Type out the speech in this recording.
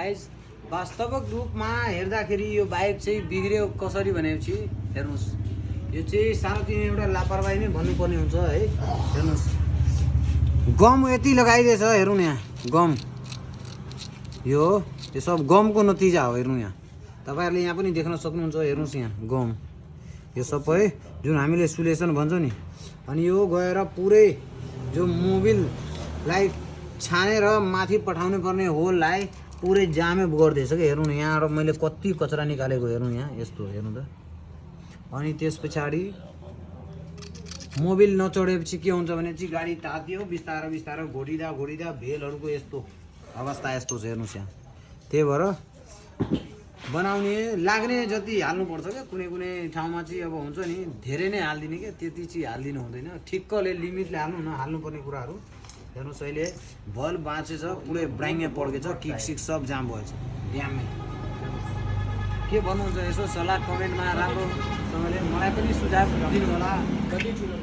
Guys वास्तविक रूपमा हेर्दाखेरि यो बाइक चाहिँ बिग्रियो कसरी भनेपछि हेर्नुहोस् यो चाहिँ सानोतिनो एउटा लापरवाही नै भन्नुपर्ने हुन्छ है। हेर्नुहोस् गम यति लगाइदिएछ हेर्नु न यहाँ गम यो सब गमको नतिजा हो। हेर्नु यहाँ तपाईँहरूले यहाँ पनि देख्न सक्नुहुन्छ। हेर्नुहोस् यहाँ गम यो सबै जुन हामीले सुलेसन भन्छौँ नि अनि यो गएर पुरै जो मोबिललाई छानेर माथि पठाउनु पर्ने होललाई पुरै जामै गरिदिएछ कि। हेर्नु न यहाँबाट मैले कति कचरा निकालेको हेर्नु यहाँ यस्तो हेर्नु त। अनि त्यस पछाडि मोबिल नचढेपछि के हुन्छ भने चाहिँ गाडी तातियो बिस्तारो बिस्तारो घोडिँदा भेलहरूको यस्तो अवस्था यस्तो छ। हेर्नुहोस् यहाँ त्यही भएर बनाउने लाग्ने जति हाल्नुपर्छ क्या। कुनै कुनै ठाउँमा चाहिँ अब हुन्छ नि धेरै नै हालिदिने क्या त्यति चाहिँ हालिदिनु हुँदैन। ठिक्कले लिमिटले हाल्नु न हाल्नुपर्ने कुराहरू। हेर्नुहोस् अहिले बल बाँचेछ पुरै ब्राइङै पड्केछ किक सिक सब जाम भएछ ड्यामै। के भन्नुहुन्छ यसो सल्लाह कमेन्टमा राम्रोसँगले मलाई पनि सुझाव दिनु होला। कति ठुलो